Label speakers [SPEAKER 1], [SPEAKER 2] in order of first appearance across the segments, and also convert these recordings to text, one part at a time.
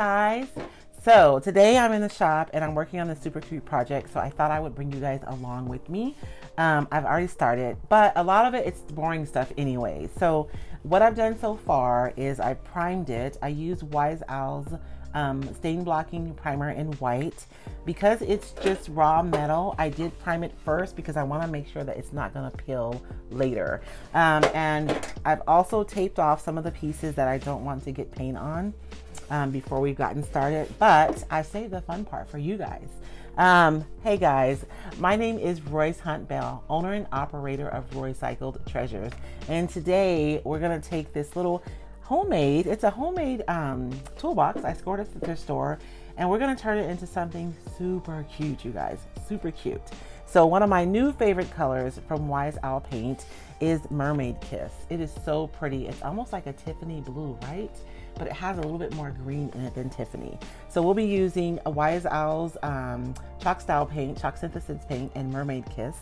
[SPEAKER 1] guys. So today I'm in the shop and I'm working on this super cute project, so I thought I would bring you guys along with me. I've already started, but a lot of it's boring stuff anyway. So what I've done so far is I primed it. I used Wise Owl's stain blocking primer in white. Because it's just raw metal, I did prime it first because I want to make sure that it's not going to peel later. And I've also taped off some of the pieces that I don't want to get paint on before we've gotten started, but I saved the fun part for you guys. Hey guys, my name is Royce Hunt Bell, owner and operator of Upcycled Treasures, and today we're going to take this little homemade, it's a homemade toolbox I scored at the thrift store, and we're going to turn it into something super cute, you guys, super cute. So one of my new favorite colors from Wise Owl Paint is Mermaid Kiss. It is so pretty. It's almost like a Tiffany blue, right? But it has a little bit more green in it than Tiffany. So we'll be using a Wise Owl's chalk style paint, chalk synthesis paint, and Mermaid Kiss.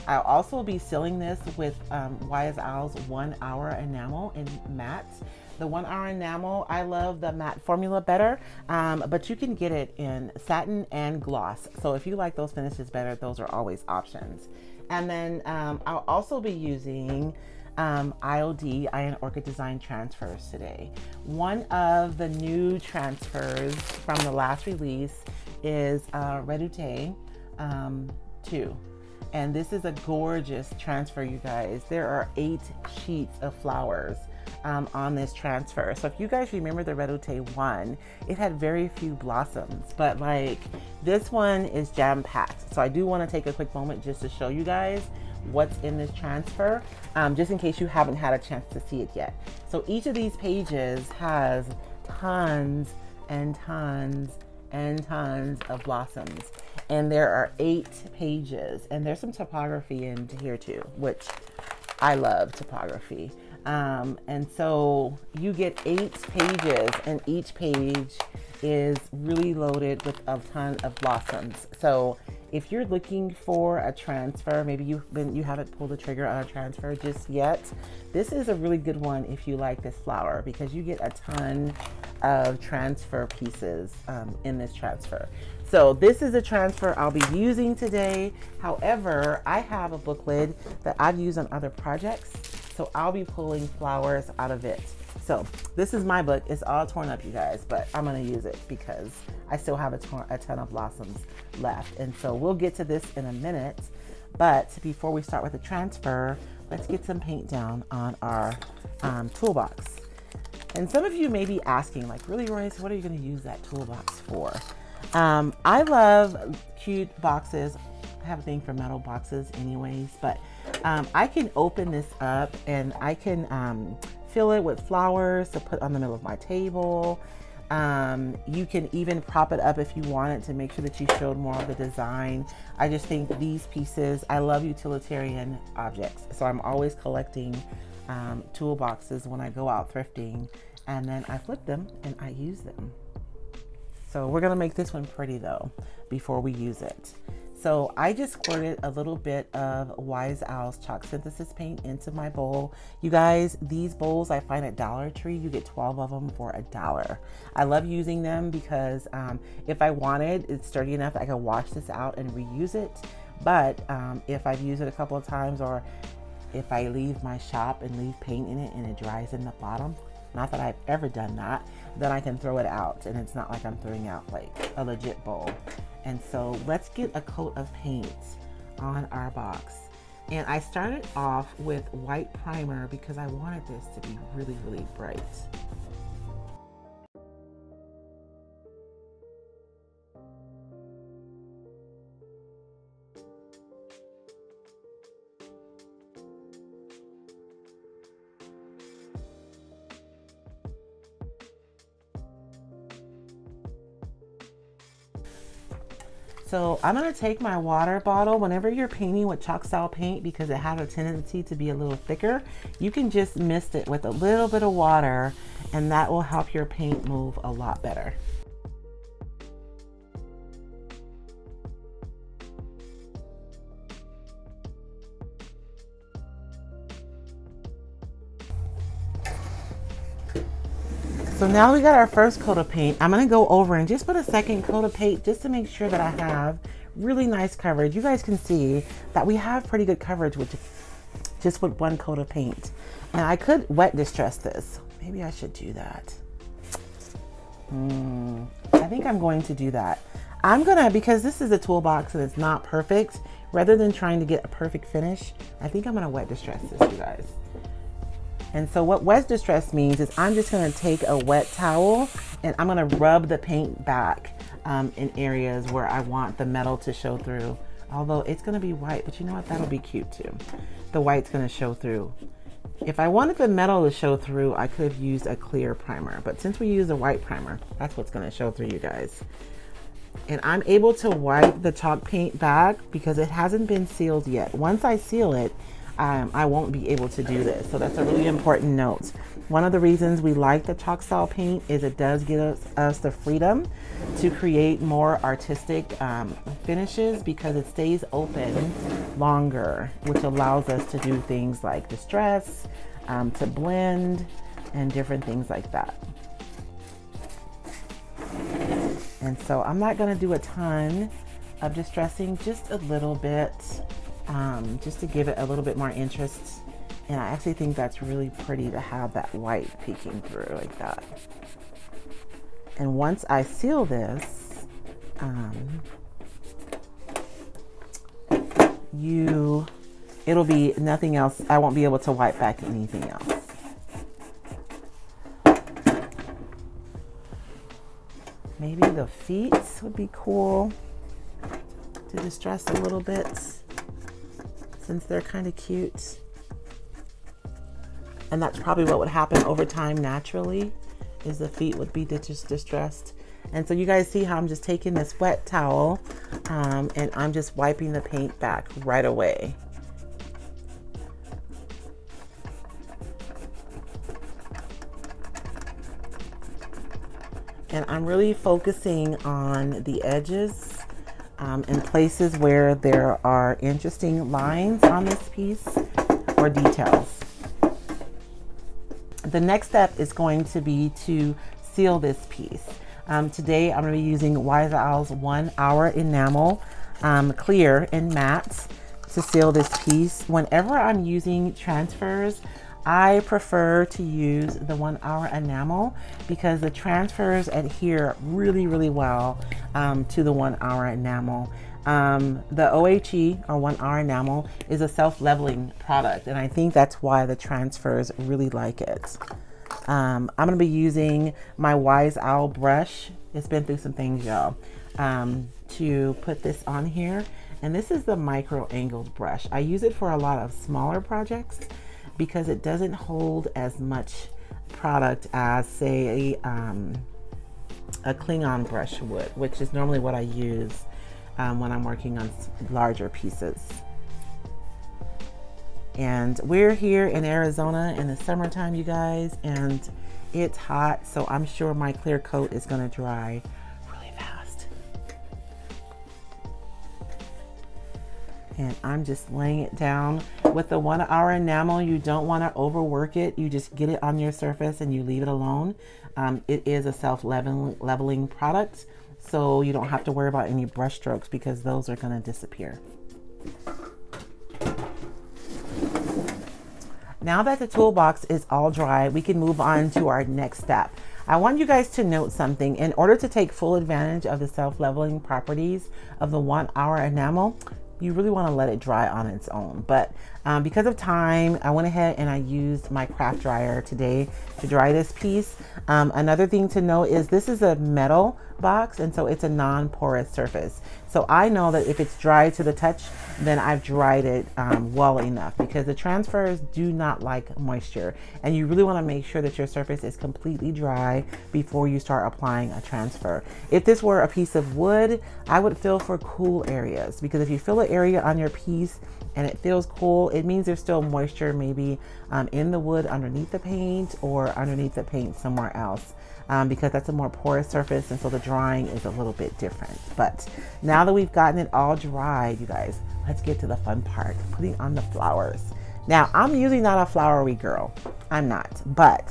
[SPEAKER 1] I'll also be sealing this with Wise Owl's 1 Hour Enamel in matte. The 1 Hour Enamel, I love the matte formula better, but you can get it in satin and gloss. So if you like those finishes better, those are always options. And then I'll also be using IOD, Iron Orchid Design transfers today. One of the new transfers from the last release is Redoute 2. And this is a gorgeous transfer, you guys. There are 8 sheets of flowers on this transfer. So if you guys remember the Redoute 1, it had very few blossoms, but like this one is jam-packed. So I do want to take a quick moment just to show you guys what's in this transfer, just in case you haven't had a chance to see it yet. So each of these pages has tons and tons and tons of blossoms, and there are 8 pages, and there's some topography in here too, which I love topography. And so you get 8 pages, and each page is really loaded with a ton of blossoms. So if you're looking for a transfer, maybe you haven't pulled the trigger on a transfer just yet, this is a really good one if you like this flower, because you get a ton of transfer pieces in this transfer. So this is a transfer I'll be using today. However, I have a booklet that I've used on other projects, so I'll be pulling flowers out of it. So this is my book. It's all torn up, you guys, but I'm gonna use it because I still have a ton of blossoms left. And so we'll get to this in a minute. But before we start with the transfer, let's get some paint down on our toolbox. And some of you may be asking, like, really, Royce, what are you gonna use that toolbox for? I love cute boxes. I have a thing for metal boxes anyways, but I can open this up and I can fill it with flowers to put on the middle of my table. You can even prop it up if you wanted to make sure that you showed more of the design. I just think these pieces, I love utilitarian objects, so I'm always collecting toolboxes when I go out thrifting, and then I flip them and I use them. So we're gonna make this one pretty though before we use it. So I just squirted a little bit of Wise Owl's chalk synthesis paint into my bowl. You guys, these bowls I find at Dollar Tree, you get 12 of them for $1. I love using them because if I wanted, it's sturdy enough that I can wash this out and reuse it. But if I've used it a couple of times, or if I leave my shop and leave paint in it and it dries in the bottom, not that I've ever done that, then I can throw it out and it's not like I'm throwing out like a legit bowl. And so let's get a coat of paint on our box. And I started off with white primer because I wanted this to be really, really bright. So I'm gonna take my water bottle. Whenever you're painting with chalk style paint, because it has a tendency to be a little thicker, you can just mist it with a little bit of water, and that will help your paint move a lot better. So now we got our first coat of paint. I'm gonna go over and just put a second coat of paint just to make sure that I have really nice coverage. You guys can see that we have pretty good coverage with just with one coat of paint. Now I could wet distress this. Maybe I should do that. I think I'm going to do that. I'm gonna, because this is a toolbox and it's not perfect, rather than trying to get a perfect finish, I think I'm gonna wet distress this, you guys. And so what wet distress means is I'm just gonna take a wet towel and I'm gonna rub the paint back in areas where I want the metal to show through. Although it's gonna be white, but you know what, that'll be cute too. The white's gonna show through. If I wanted the metal to show through, I could have used a clear primer, but since we use a white primer, that's what's gonna show through, you guys. And I'm able to wipe the chalk paint back because it hasn't been sealed yet. Once I seal it, I won't be able to do this. So that's a really important note. One of the reasons we like the chalk style paint is it does give us the freedom to create more artistic finishes because it stays open longer, which allows us to do things like distress, to blend, and different things like that. And so I'm not gonna do a ton of distressing, just a little bit, just to give it a little bit more interest. And I actually think that's really pretty to have that white peeking through like that. And once I seal this, it'll be nothing else. I won't be able to wipe back anything else. Maybe the feet would be cool to distress a little bit since they're kind of cute. And that's probably what would happen over time naturally, is the feet would be just distressed. And so you guys see how I'm just taking this wet towel and I'm just wiping the paint back right away. And I'm really focusing on the edges and places where there are interesting lines on this piece or details. The next step is going to be to seal this piece. Today I'm going to be using Wise Owl's 1 Hour Enamel Clear and Matte to seal this piece. Whenever I'm using transfers, I prefer to use the 1 Hour Enamel because the transfers adhere really, really well to the 1 Hour Enamel. The OHE, or 1 Hour Enamel, is a self-leveling product, and I think that's why the transfers really like it. I'm going to be using my Wise Owl brush. It's been through some things, y'all, to put this on here. And this is the micro angled brush. I use it for a lot of smaller projects because it doesn't hold as much product as, say, a Klingon brush would, which is normally what I use when I'm working on larger pieces. And we're here in Arizona in the summertime, you guys, and it's hot, so I'm sure my clear coat is gonna dry really fast. And I'm just laying it down. With the 1 Hour Enamel, you don't want to overwork it. You just get it on your surface and you leave it alone. It is a self-leveling product, so you don't have to worry about any brush strokes because those are going to disappear. Now that the toolbox is all dry, we can move on to our next step. I want you guys to note something. In order to take full advantage of the self-leveling properties of the 1 Hour Enamel, you really want to let it dry on its own. But because of time, I went ahead and I used my craft dryer today to dry this piece. Another thing to note is this is a metal box, and so it's a non-porous surface. So I know that if it's dry to the touch, then I've dried it well enough, because the transfers do not like moisture, and you really want to make sure that your surface is completely dry before you start applying a transfer. If this were a piece of wood, I would feel for cool areas, because if you feel an area on your piece and it feels cool, it means there's still moisture maybe in the wood underneath the paint or underneath the paint somewhere else. Because that's a more porous surface, and so the drying is a little bit different. But now that we've gotten it all dried, you guys, let's get to the fun part, putting on the flowers. Now, I'm usually not a flowery girl. I'm not, but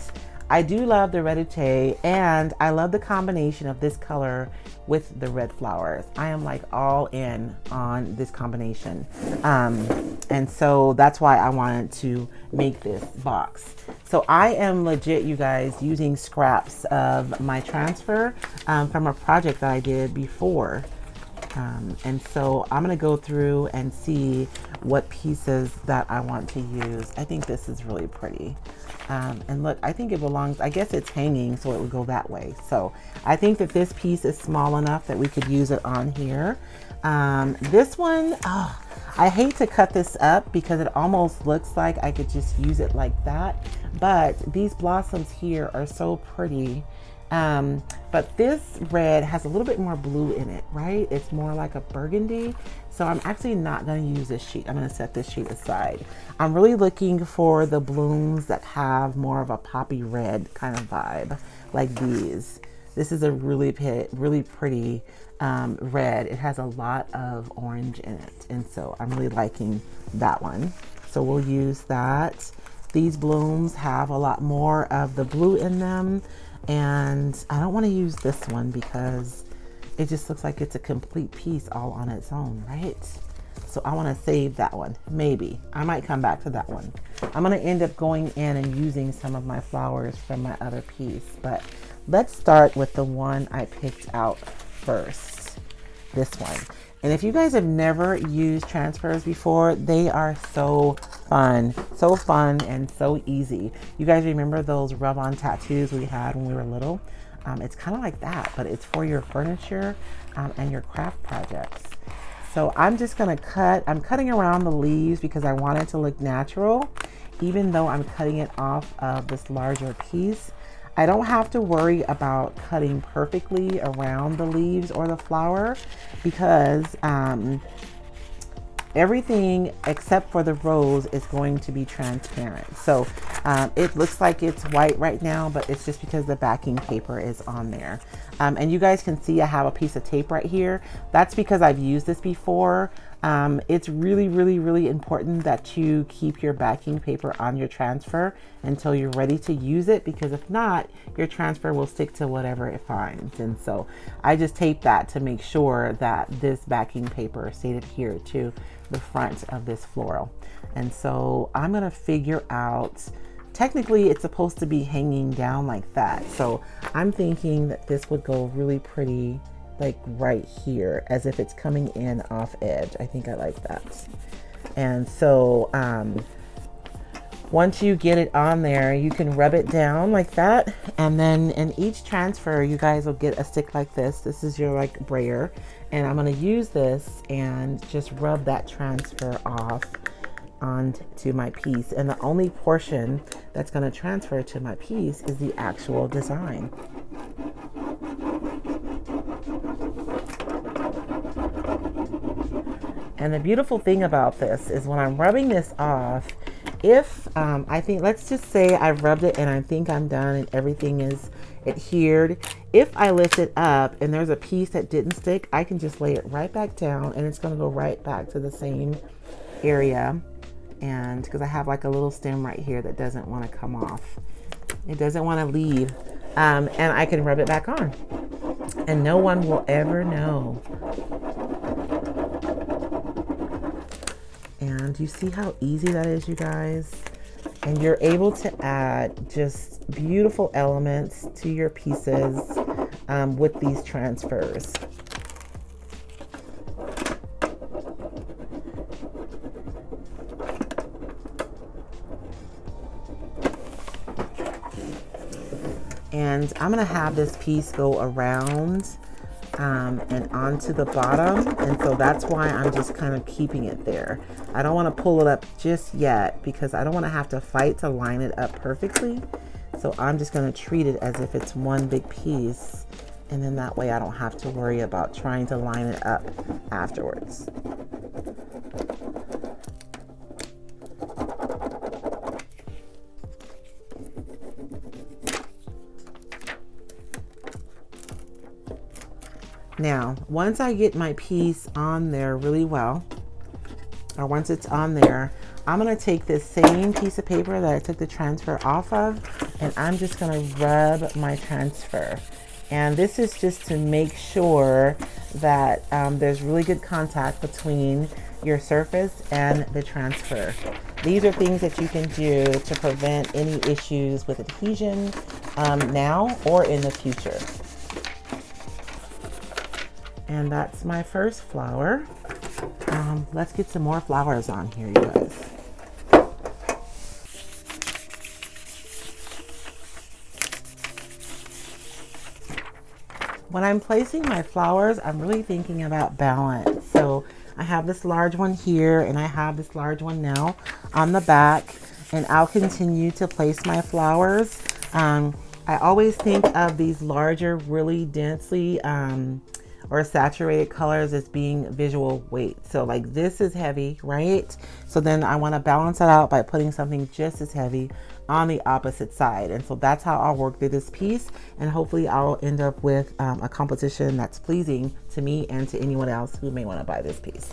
[SPEAKER 1] I do love the Redoute, and I love the combination of this color with the red flowers. I am like all in on this combination. And so that's why I wanted to make this box. So I am legit, you guys, using scraps of my transfer from a project that I did before. And so I'm gonna go through and see what pieces that I want to use. I think this is really pretty. And look, I think it belongs, I guess it's hanging, so it would go that way. So I think that this piece is small enough that we could use it on here. This one, oh, I hate to cut this up because it almost looks like I could just use it like that. But these blossoms here are so pretty. But this red has a little bit more blue in it, right? It's more like a burgundy. So I'm actually not going to use this sheet. I'm going to set this sheet aside. I'm really looking for the blooms that have more of a poppy red kind of vibe, like these. This is a really pretty red. It has a lot of orange in it. And so I'm really liking that one. So we'll use that. These blooms have a lot more of the blue in them. And I don't want to use this one because it just looks like it's a complete piece all on its own, right? So I want to save that one. Maybe I might come back to that one. I'm going to end up going in and using some of my flowers from my other piece, but let's start with the one I picked out first, this one. And if you guys have never used transfers before, they are so fun and so easy. You guys remember those rub-on tattoos we had when we were little? It's kind of like that, but it's for your furniture and your craft projects. So I'm just gonna I'm cutting around the leaves because I want it to look natural, even though I'm cutting it off of this larger piece. I don't have to worry about cutting perfectly around the leaves or the flower because everything except for the rose is going to be transparent. So it looks like it's white right now, but it's just because the backing paper is on there. And you guys can see I have a piece of tape right here. That's because I've used this before. It's really important that you keep your backing paper on your transfer until you're ready to use it, because if not, your transfer will stick to whatever it finds. And so I just tape that to make sure that this backing paper stayed adhered to the front of this floral. And so I'm gonna figure out, technically it's supposed to be hanging down like that. So I'm thinking that this would go really pretty like right here, as if it's coming in off edge. I think I like that. And so once you get it on there, you can rub it down like that, and then in each transfer you guys will get a stick like this. This is your like brayer, and I'm going to use this and just rub that transfer off onto my piece. And the only portion that's going to transfer to my piece is the actual design. And the beautiful thing about this is when I'm rubbing this off, if I think, let's just say I've rubbed it and I think I'm done and everything is adhered. If I lift it up and there's a piece that didn't stick, I can just lay it right back down and it's going to go right back to the same area. And because I have like a little stem right here that doesn't want to come off, it doesn't want to leave, and I can rub it back on and no one will ever know. And you see how easy that is, you guys? And you're able to add just beautiful elements to your pieces with these transfers. And I'm gonna have this piece go around and onto the bottom, and so that's why I'm just kind of keeping it there. I don't want to pull it up just yet because I don't want to have to fight to line it up perfectly. So I'm just going to treat it as if it's one big piece, and then that way I don't have to worry about trying to line it up afterwards. Now, once I get my piece on there really well, or once it's on there, I'm gonna take this same piece of paper that I took the transfer off of, and I'm just gonna rub my transfer. And this is just to make sure that there's really good contact between your surface and the transfer. These are things that you can do to prevent any issues with adhesion now or in the future. And that's my first flower. Let's get some more flowers on here, you guys. When I'm placing my flowers, I'm really thinking about balance. So I have this large one here, and I have this large one now on the back, and I'll continue to place my flowers. I always think of these larger, really densely or saturated colors as being visual weight. So like this is heavy, right? So then I want to balance it out by putting something just as heavy on the opposite side. And so that's how I'll work through this piece, and hopefully I'll end up with a composition that's pleasing to me and to anyone else who may want to buy this piece.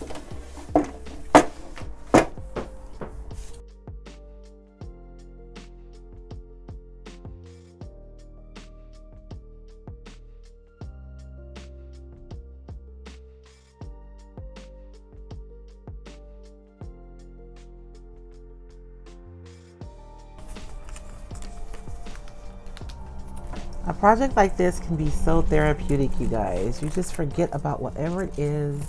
[SPEAKER 1] A project like this can be so therapeutic, you guys. You just forget about whatever it is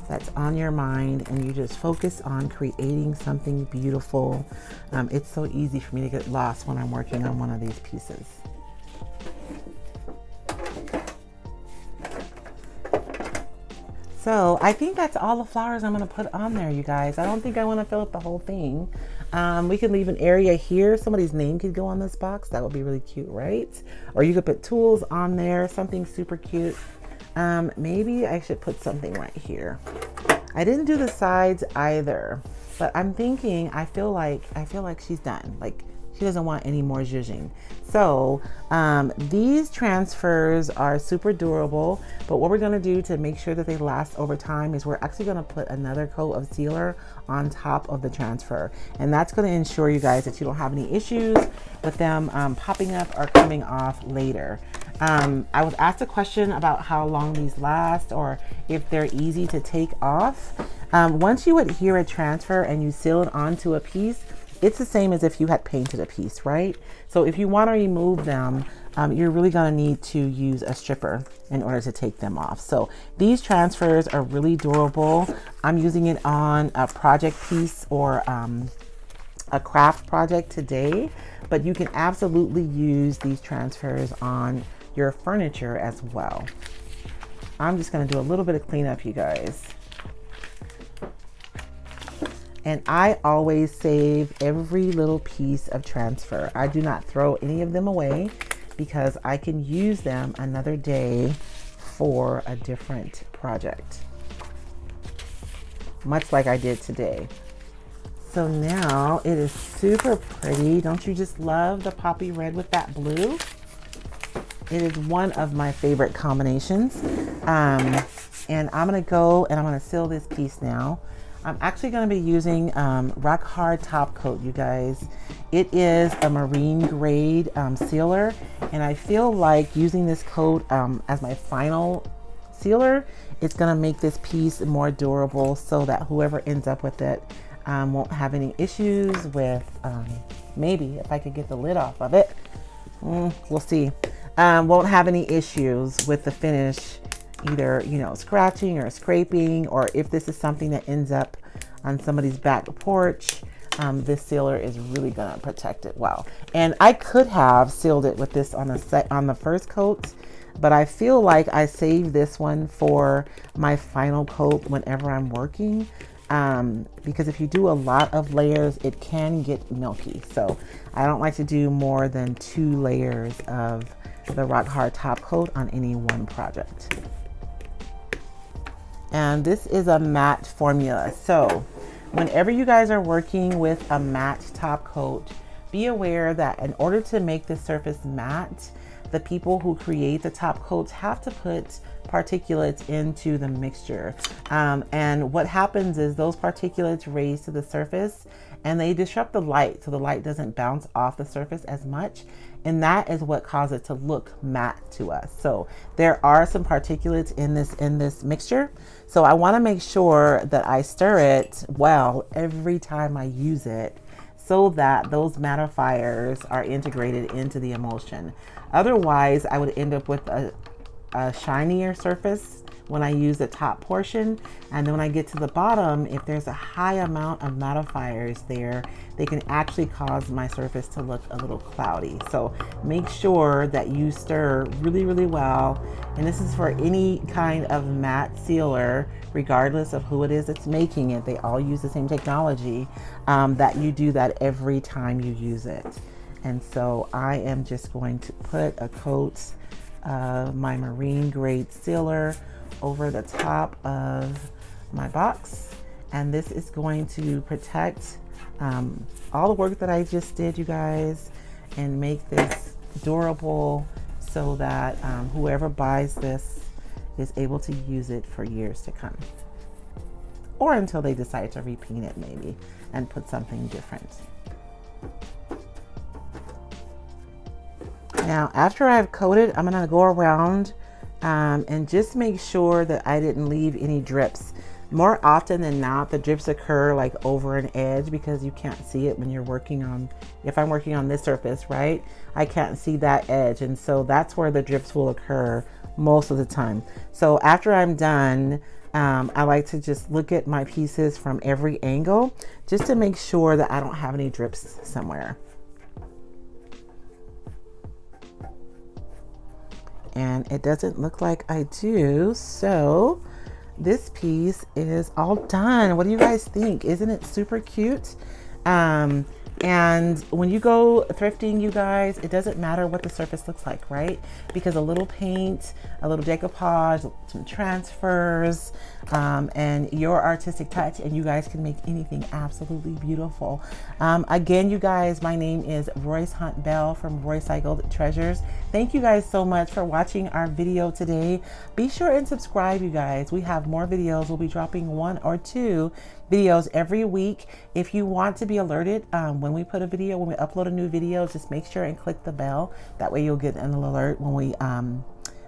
[SPEAKER 1] that's on your mind, and you just focus on creating something beautiful. It's so easy for me to get lost when I'm working on one of these pieces. So I think that's all the flowers I'm going to put on there, you guys. I don't think I want to fill up the whole thing. We could leave an area here. Somebody's name could go on this box. That would be really cute, right? Or you could put tools on there, something super cute. Maybe I should put something right here. I didn't do the sides either, but I'm thinking, I feel like she's done. Like, she doesn't want any more zhuzhing. So these transfers are super durable, but what we're gonna do to make sure that they last over time is we're actually gonna put another coat of sealer on top of the transfer. And that's gonna ensure, you guys, that you don't have any issues with them popping up or coming off later. I was asked a question about how long these last or if they're easy to take off. Once you adhere a transfer and you seal it onto a piece, it's the same as if you had painted a piece, right? So if you want to remove them, you're really going to need to use a stripper in order to take them off. So these transfers are really durable. I'm using it on a project piece or a craft project today, but you can absolutely use these transfers on your furniture as well. I'm just going to do a little bit of cleanup, you guys. And I always save every little piece of transfer. I do not throw any of them away because I can use them another day for a different project, much like I did today. So now it is super pretty. Don't you just love the poppy red with that blue? It is one of my favorite combinations. And I'm gonna go and I'm gonna seal this piece now. I'm actually going to be using Rock Hard Top Coat, you guys. It is a marine grade sealer, and I feel like using this coat as my final sealer, it's going to make this piece more durable so that whoever ends up with it won't have any issues with, maybe if I could get the lid off of it, we'll see, won't have any issues with the finish, either, you know, scratching or scraping, or if this is something that ends up on somebody's back porch, this sealer is really gonna protect it well. And I could have sealed it with this on the first coat, but I feel like I saved this one for my final coat whenever I'm working, because if you do a lot of layers, it can get milky. So I don't like to do more than 2 layers of the Rock Hard Top Coat on any one project. And this is a matte formula. So whenever you guys are working with a matte top coat, be aware that in order to make the surface matte, the people who create the top coats have to put particulates into the mixture. And what happens is those particulates raise to the surface and they disrupt the light, so the light doesn't bounce off the surface as much. And that is what causes it to look matte to us. So there are some particulates in this mixture. So I want to make sure that I stir it well every time I use it, so that those mattifiers are integrated into the emulsion. Otherwise, I would end up with a shinier surface when I use the top portion. And then when I get to the bottom, if there's a high amount of mattifiers there, they can actually cause my surface to look a little cloudy. So make sure that you stir really, really well. And this is for any kind of matte sealer, regardless of who it is that's making it. They all use the same technology, that you do that every time you use it. And so I am just going to put a coat of my marine grade sealer over the top of my box, and this is going to protect all the work that I just did, you guys, and make this durable so that whoever buys this is able to use it for years to come, or until they decide to repaint it maybe and put something different. Now, after I've coated, I'm gonna go around and just make sure that I didn't leave any drips. More often than not, the drips occur like over an edge because you can't see it when you're working on, if I'm working on this surface, right? I can't see that edge. And so that's where the drips will occur most of the time. So after I'm done, I like to just look at my pieces from every angle just to make sure that I don't have any drips somewhere. And it doesn't look like I do, so this piece is all done. What do you guys think? Isn't it super cute? And when you go thrifting, you guys, it doesn't matter what the surface looks like, right? Because a little paint, a little decoupage, some transfers, and your artistic touch, and you guys can make anything absolutely beautiful. Again, you guys, my name is Royce Hunt Bell from Upcycled Treasures. Thank you guys so much for watching our video today. Be sure and subscribe, you guys. We have more videos. We'll be dropping 1 or 2 videos every week. If you want to be alerted when we put a video, when we upload a new video, just make sure and click the bell. That way you'll get an alert when we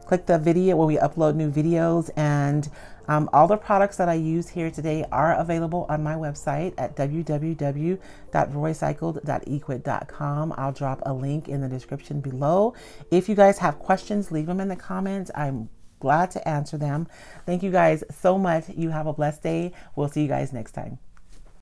[SPEAKER 1] click the video, when we upload new videos. And all the products that I use here today are available on my website at www.roycycled.equid.com. I'll drop a link in the description below. If you guys have questions, leave them in the comments. I'm glad to answer them. Thank you guys so much. You have a blessed day. We'll see you guys next time.